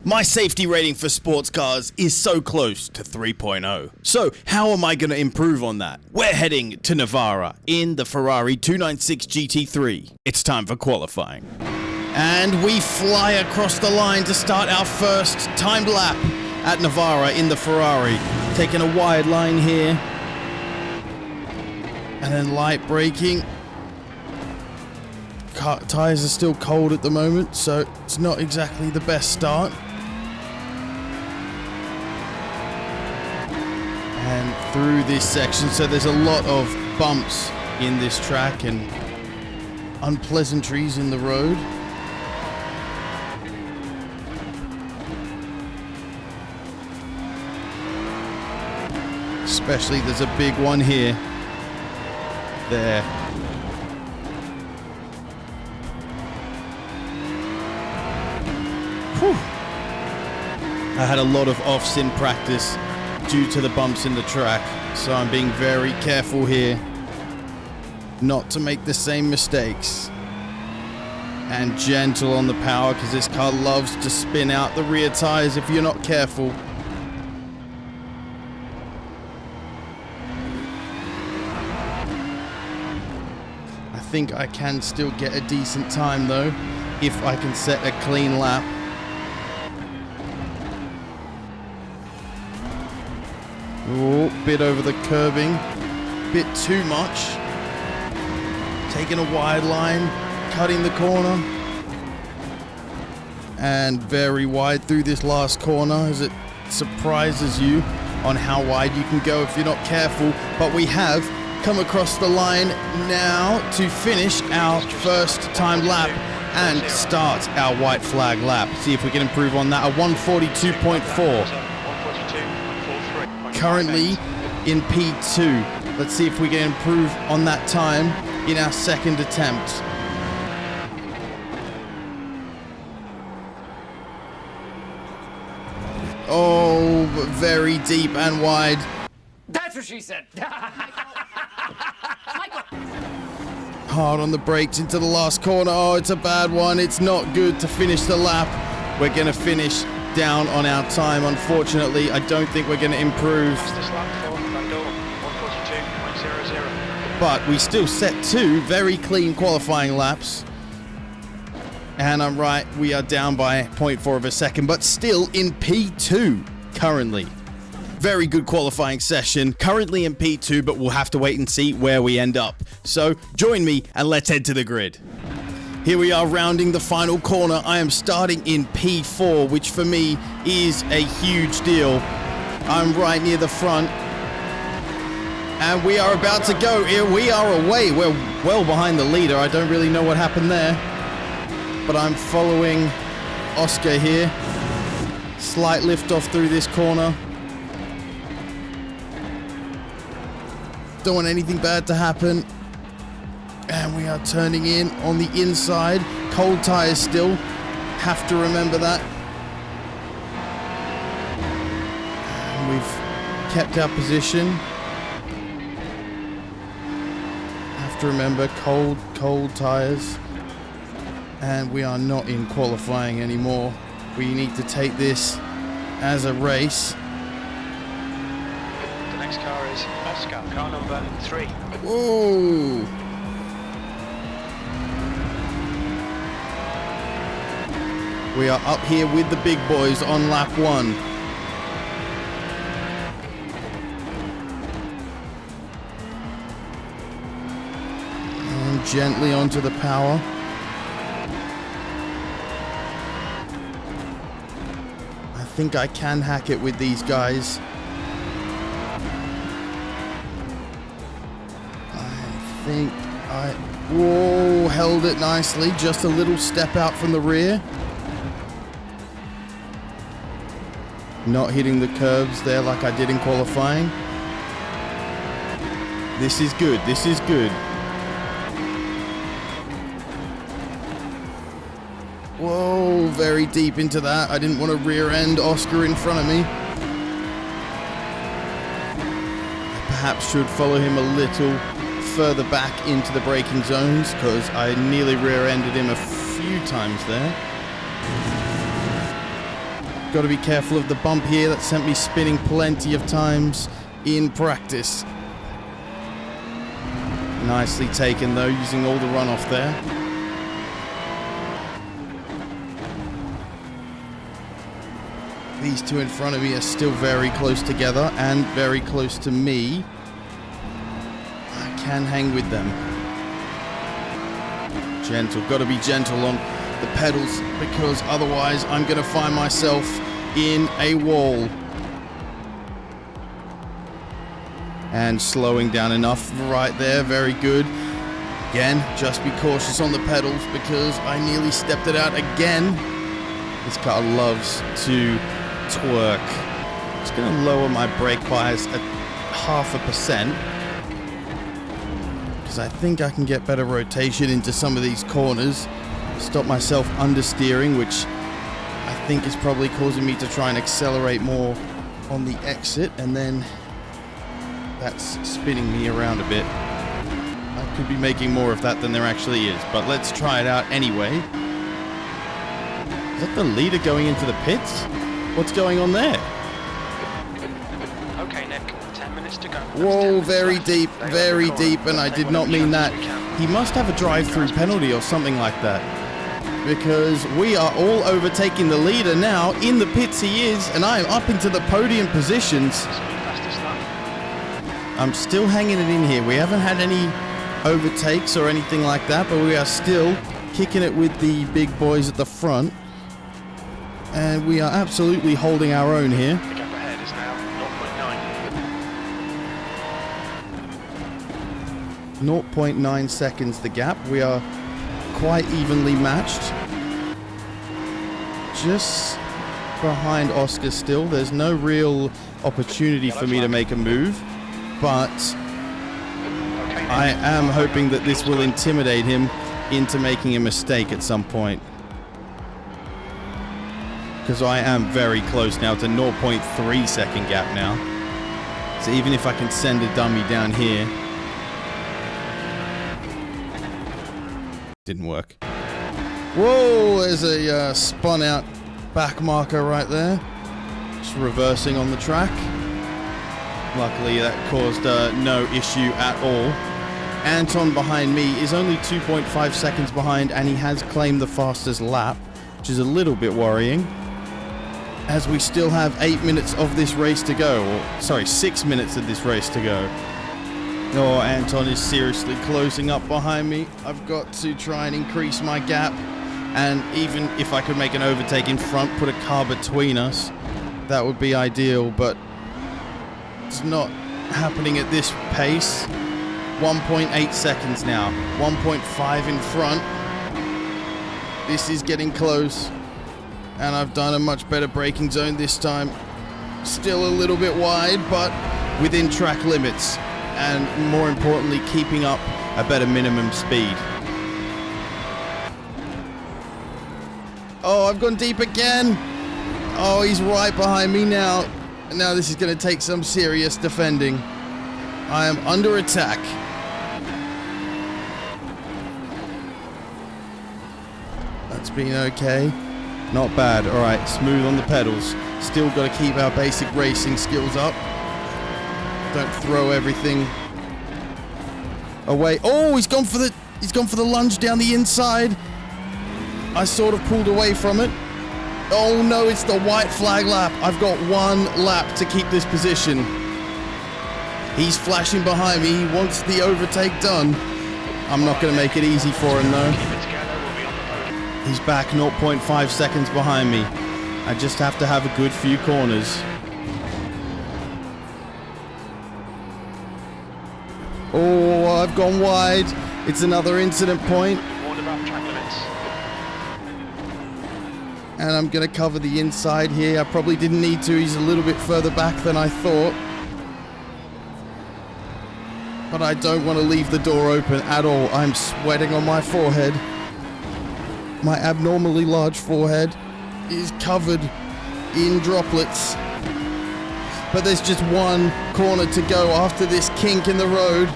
My safety rating for sports cars is so close to 3.0. So how am I going to improve on that? We're heading to Navarra in the Ferrari 296 GT3. It's time for qualifying. And we fly across the line to start our first timed lap at Navarra in the Ferrari. Taking a wide line here. And then light braking. Tires are still cold at the moment, so it's not exactly the best start. And through this section, so there's a lot of bumps in this track and unpleasantries in the road. Especially there's a big one here. There. Whew. I had a lot of offs in practice due to the bumps in the track, so I'm being very careful here not to make the same mistakes. And gentle on the power, because this car loves to spin out the rear tires if you're not careful. I think I can still get a decent time though, if I can set a clean lap. Oh, bit over the curbing, bit too much. Taking a wide line, cutting the corner. And very wide through this last corner as it surprises you on how wide you can go if you're not careful. But we have come across the line now to finish our first time lap and start our white flag lap. See if we can improve on that. A 142.4. Currently in P2. Let's see if we can improve on that time in our second attempt. Oh, very deep and wide. That's what she said. Hard on the brakes into the last corner. Oh, it's a bad one. It's not good to finish the lap. We're going to finish down on our time. Unfortunately, I don't think we're going to improve. But we still set two very clean qualifying laps. And I'm right, we are down by 0.4 of a second, but still in P2 currently. Very good qualifying session, currently in P2, but we'll have to wait and see where we end up. So join me and let's head to the grid. Here we are rounding the final corner. I am starting in P4, which for me is a huge deal. I'm right near the front. And we are about to go. Here we are away. We're well behind the leader. I don't really know what happened there. But I'm following Oscar here. Slight lift off through this corner. Don't want anything bad to happen. And we are turning in on the inside. Cold tires still. Have to remember that. And we've kept our position. Have to remember cold tires. And we are not in qualifying anymore. We need to take this as a race. The next car is Oscar, car number 3. Whoa! We are up here with the big boys on lap 1. And gently onto the power. I think I can hack it with these guys. Whoa, held it nicely. Just a little step out from the rear. Not hitting the curbs there like I did in qualifying. This is good. This is good. Whoa, very deep into that. I didn't want to rear end Oscar in front of me. I perhaps should follow him a little further back into the braking zones because I nearly rear-ended him a few times there. Got to be careful of the bump here. That sent me spinning plenty of times in practice. Nicely taken though, using all the runoff there. These two in front of me are still very close together and very close to me. I can hang with them. Gentle, got to be gentle on the pedals because otherwise I'm going to find myself in a wall. And slowing down enough right there, very good. Again, just be cautious on the pedals because I nearly stepped it out again. This car loves to twerk. It's going to lower my brake bias at 0.5% because I think I can get better rotation into some of these corners. Stop myself understeering, which I think is probably causing me to try and accelerate more on the exit, and then that's spinning me around a bit. I could be making more of that than there actually is, but let's try it out anyway. Is that the leader going into the pits? What's going on there? Okay, Nick, 10 minutes to go. Whoa, very deep, and I did not mean that. He must have a drive-through penalty or something like that, because we are all overtaking the leader now. In the pits he is, and I am up into the podium positions. I'm still hanging it in here. We haven't had any overtakes or anything like that, but we are still kicking it with the big boys at the front. And we are absolutely holding our own here. The gap ahead is now 0.9. 0.9 seconds the gap. We are quite evenly matched. Just behind Oscar still. There's no real opportunity for me to make a move. But I am hoping that this will intimidate him into making a mistake at some point. Because I am very close now to 0.3 second gap now. So even if I can send a dummy down here. Didn't work. Whoa, there's a spun out back marker right there. Just reversing on the track. Luckily that caused no issue at all. Anton behind me is only 2.5 seconds behind, and he has claimed the fastest lap, which is a little bit worrying, as we still have 8 minutes of this race to go, or sorry, 6 minutes of this race to go. Oh, Anton is seriously closing up behind me. I've got to try and increase my gap, and even if I could make an overtake in front, put a car between us, that would be ideal, but it's not happening at this pace. 1.8 seconds now, 1.5 in front. This is getting close, and I've done a much better braking zone this time. Still a little bit wide, but within track limits, and more importantly, keeping up a better minimum speed. Oh, I've gone deep again. Oh, he's right behind me now. Now this is going to take some serious defending. I am under attack. That's been okay. Not bad. All right, smooth on the pedals. Still got to keep our basic racing skills up. Don't throw everything away. Oh, he's gone for the lunge down the inside. I sort of pulled away from it. Oh no, it's the white flag lap. I've got one lap to keep this position. He's flashing behind me. He wants the overtake done. I'm not going to make it easy for him though. He's back 0.5 seconds behind me. I just have to have a good few corners. Oh, I've gone wide. It's another incident point. Warned about track limits. And I'm going to cover the inside here. I probably didn't need to. He's a little bit further back than I thought. But I don't want to leave the door open at all. I'm sweating on my forehead. My abnormally large forehead is covered in droplets. But there's just one corner to go after this kink in the road.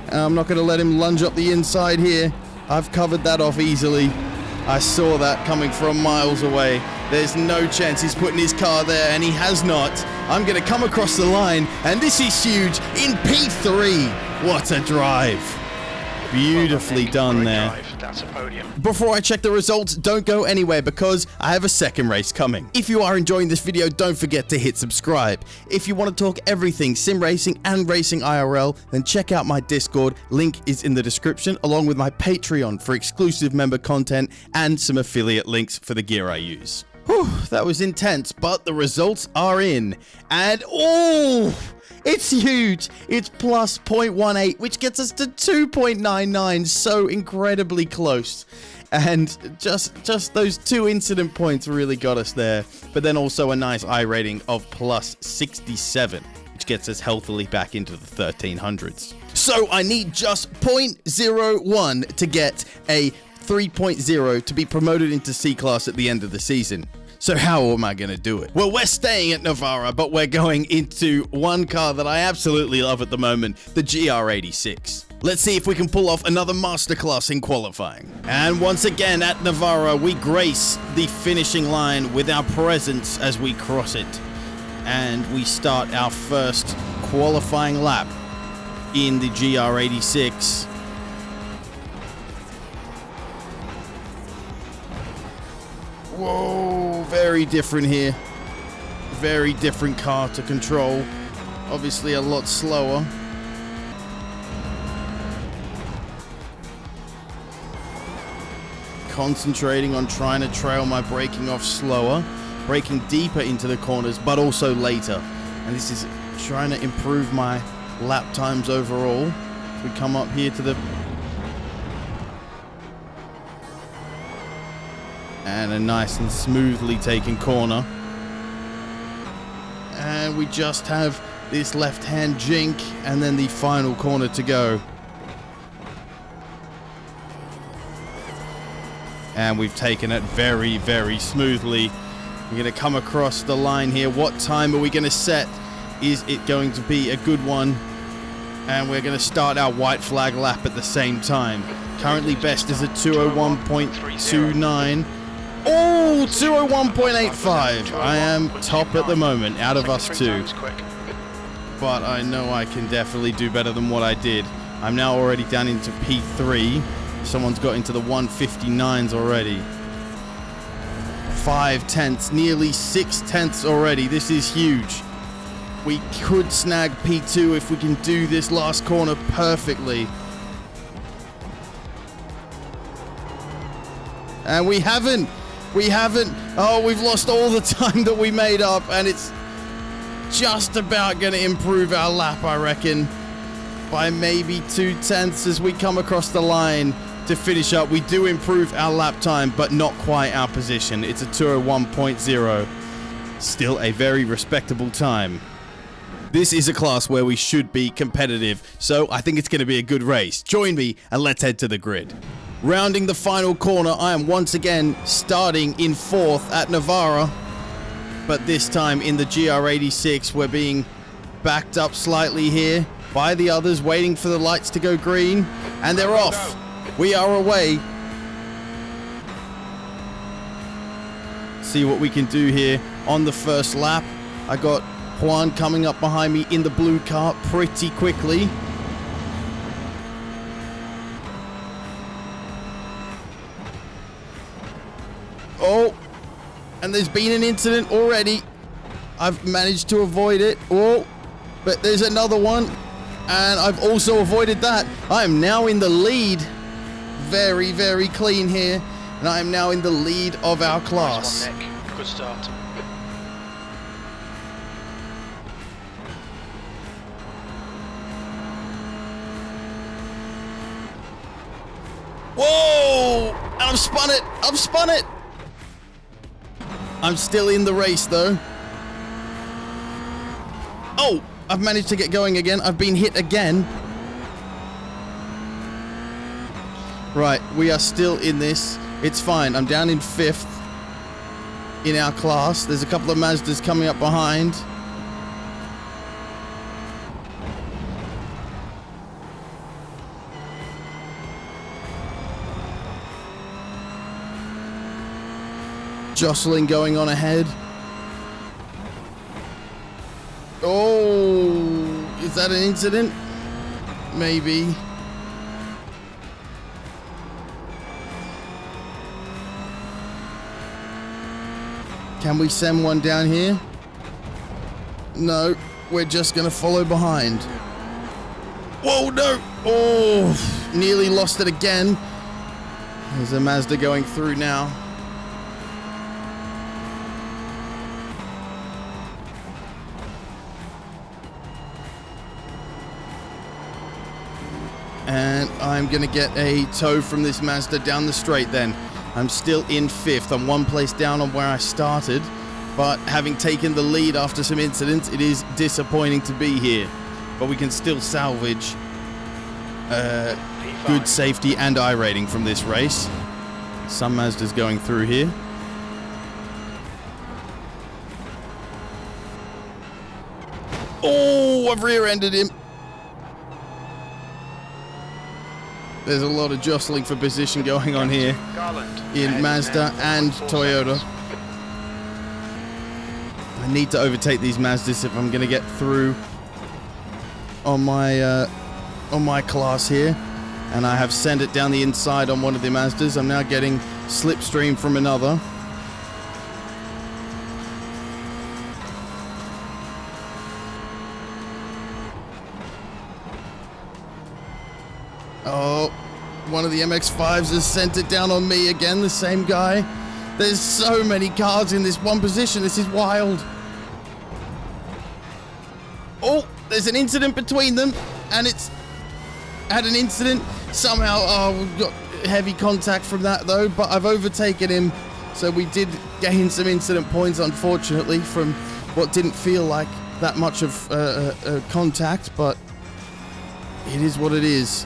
And I'm not going to let him lunge up the inside here. I've covered that off easily. I saw that coming from miles away. There's no chance he's putting his car there, and he has not. I'm going to come across the line, and this is huge in P3. What a drive. Beautifully done there. That's a podium. Before I check the results, don't go anywhere because I have a second race coming. If you are enjoying this video, don't forget to hit subscribe. If you want to talk everything sim racing and racing IRL, then check out my Discord. Link is in the description, along with my Patreon for exclusive member content and some affiliate links for the gear I use. Whew, that was intense, but the results are in. And oh, it's huge. It's plus 0.18, which gets us to 2.99. So incredibly close. And just those 2 incident points really got us there. But then also a nice I rating of plus 67, which gets us healthily back into the 1300s. So I need just 0.01 to get a 3.0 to be promoted into C-Class at the end of the season. So how am I going to do it? Well, we're staying at Navarra, but we're going into one car that I absolutely love at the moment, the GR86. Let's see if we can pull off another masterclass in qualifying. And once again at Navarra, we grace the finishing line with our presence as we cross it. And we start our first qualifying lap in the GR86. Whoa, very different here. Very different car to control. Obviously a lot slower. Concentrating on trying to trail my braking off slower. Braking deeper into the corners, but also later. And this is trying to improve my lap times overall. We come up here to the... And a nice and smoothly taken corner. And we just have this left-hand jink and then the final corner to go. And we've taken it very, very smoothly. We're going to come across the line here. What time are we going to set? Is it going to be a good one? And we're going to start our white flag lap at the same time. Currently best is a 201.29. Oh, 201.85. I am top at the moment out of us two. But I know I can definitely do better than what I did. I'm now already down into P3. Someone's got into the 159s already. 5 tenths, nearly 6 tenths already. This is huge. We could snag P2 if we can do this last corner perfectly. And we haven't. Oh, we've lost all the time that we made up, and it's just about going to improve our lap, I reckon, by maybe 2 tenths as we come across the line to finish up. We do improve our lap time, but not quite our position. It's a 201.0. Still a very respectable time. This is a class where we should be competitive, so I think it's going to be a good race. Join me and let's head to the grid. Rounding the final corner, I am once again starting in 4th at Navarra, but this time in the GR86 we're being backed up slightly here by the others, waiting for the lights to go green, and they're off. We are away. See what we can do here on the first lap. I got Juan coming up behind me in the blue car pretty quickly. Oh, and there's been an incident already. I've managed to avoid it. Oh, but there's another one, and I've also avoided that. I am now in the lead. Very, very clean here, and I am now in the lead of our class. Nice one, Nick. Good start. Whoa! And I've spun it! I've spun it! I'm still in the race, though. Oh! I've managed to get going again. I've been hit again. Right, we are still in this. It's fine. I'm down in 5th in our class. There's a couple of Mazdas coming up behind. jostling going on ahead. Oh, is that an incident? Maybe. Can we send one down here? No, we're just going to follow behind. Whoa, no! Oh, nearly lost it again. There's a Mazda going through now. And I'm going to get a tow from this Mazda down the straight then. I'm still in 5th. I'm one place down on where I started. But having taken the lead after some incidents, it is disappointing to be here. But we can still salvage good safety and I rating from this race. Some Mazdas going through here. Oh, I've rear-ended him. There's a lot of jostling for position going on here in Mazda and Toyota. I need to overtake these Mazdas if I'm going to get through on my class here. And I have sent it down the inside on one of the Mazdas. I'm now getting slipstream from another. Oh, one of the MX-5s has sent it down on me again, the same guy. There's so many cars in this one position. This is wild. Oh, there's an incident between them, and it's had an incident. Somehow, oh, we've got heavy contact from that, though, but I've overtaken him. So we did gain some incident points, unfortunately, from what didn't feel like that much of contact, but it is what it is.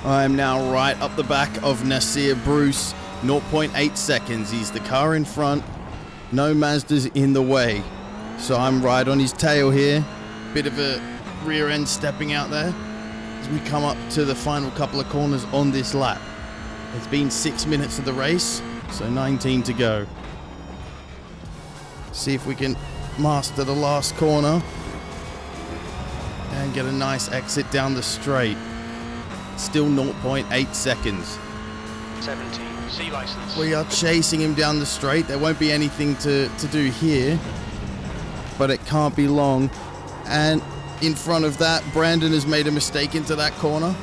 I am now right up the back of Nasir Bruce, 0.8 seconds. He's the car in front, no Mazdas in the way. So I'm right on his tail here. Bit of a rear end stepping out there as we come up to the final couple of corners on this lap. It's been 6 minutes of the race, so 19 to go. See if we can master the last corner and get a nice exit down the straight. Still 0.8 seconds. 17, C license. We are chasing him down the straight. There won't be anything to do here, but it can't be long. And in front of that, Brandon has made a mistake into that corner.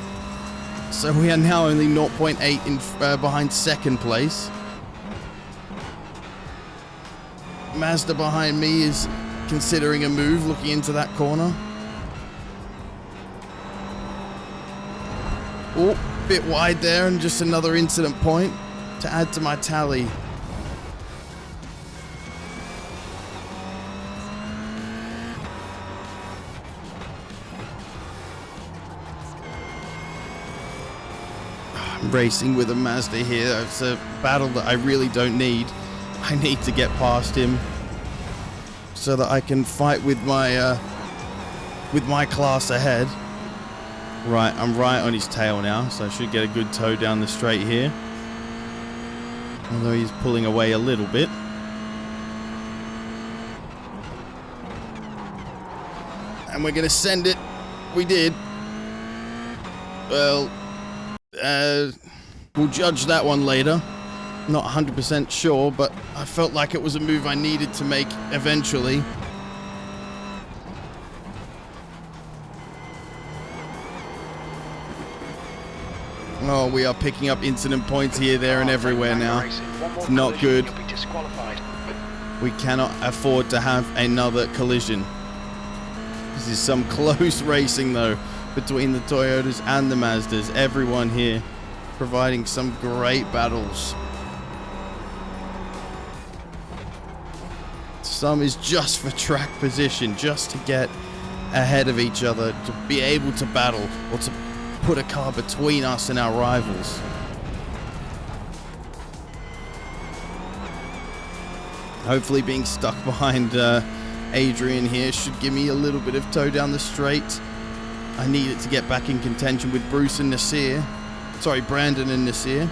So we are now only 0.8 in behind second place. Mazda behind me is considering a move, looking into that corner. Oh, bit wide there, and just another incident point to add to my tally. I'm racing with a Mazda here. It's a battle that I really don't need. I need to get past him so that I can fight with my class ahead. Right, I'm right on his tail now, so I should get a good tow down the straight here. Although he's pulling away a little bit. And we're going to send it. We did. Well, we'll judge that one later. Not 100% sure, but I felt like it was a move I needed to make eventually. Oh, we are picking up incident points here, there, and everywhere now. It's not good. We cannot afford to have another collision. This is some close racing, though, between the Toyotas and the Mazdas. Everyone here providing some great battles. Some is just for track position, just to get ahead of each other, to be able to battle, or to put a car between us and our rivals. Hopefully being stuck behind Adrian here should give me a little bit of tow down the straight. I need it to get back in contention with Bruce and Nasir. Sorry, Brandon and Nasir.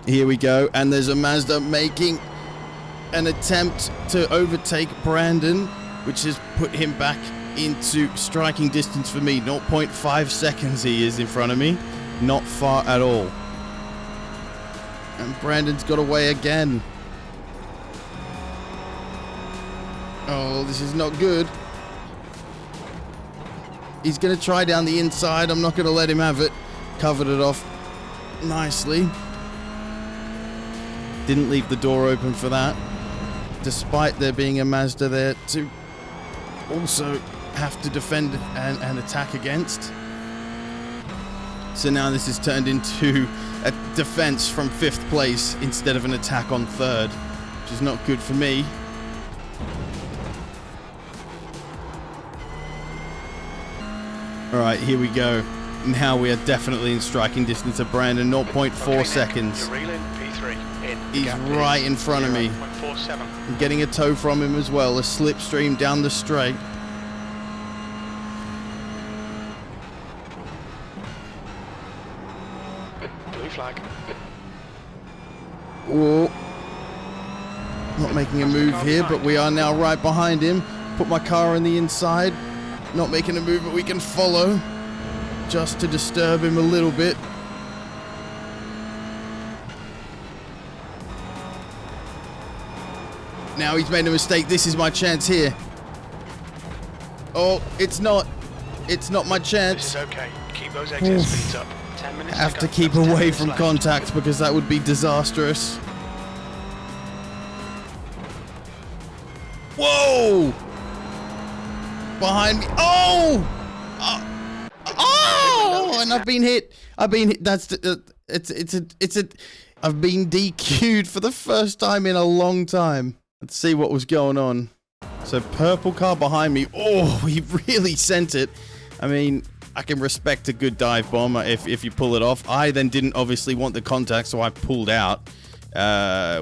Here we go. And there's a Mazda making an attempt to overtake Brandon, which has put him back into striking distance for me. 0.5 seconds he is in front of me. Not far at all. And Brandon's got away again. Oh, this is not good. He's going to try down the inside. I'm not going to let him have it. Covered it off nicely. Didn't leave the door open for that. Despite there being a Mazda there to also have to defend and attack against. So now this has turned into a defense from 5th place instead of an attack on 3rd, which is not good for me. All right, here we go. Now we are definitely in striking distance of Brandon. 0.4 seconds. He's right in front of me. I'm getting a tow from him as well. A slipstream down the straight. Blue flag. Oh. Not making a move here, but we are now right behind him. Put my car on the inside. Not making a move, but we can follow. Just to disturb him a little bit. Now he's made a mistake. This is my chance here. Oh, it's not. It's not my chance. This is okay. Keep those exit speeds up. 10 minutes I have to keep away from contact because that would be disastrous. Whoa! Behind me. Oh! Oh! And I've been hit. I've been hit. That's I've been DQ'd for the first time in a long time. Let's see what was going on. So purple car behind me. Oh, he really sent it. I mean, I can respect a good dive bomb if you pull it off. I then didn't obviously want the contact, so I pulled out,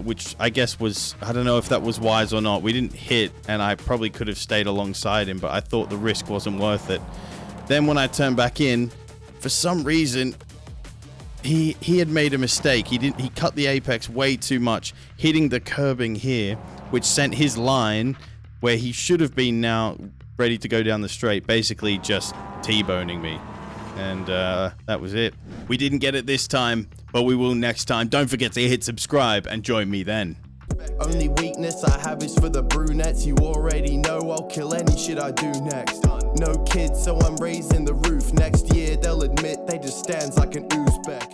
which I guess was, I don't know if that was wise or not. We didn't hit, and I probably could have stayed alongside him, but I thought the risk wasn't worth it. Then when I turned back in, for some reason, he had made a mistake. He cut the apex way too much, hitting the curbing here, which sent his line where he should have been now ready to go down the straight, basically just T-boning me. And that was it. We didn't get it this time, but we will next time. Don't forget to hit subscribe and join me then. Only weakness I have is for the brunettes. You already know I'll kill any shit I do next. No kids, so I'm raising the roof. Next year they'll admit they just stands like an Uzbek.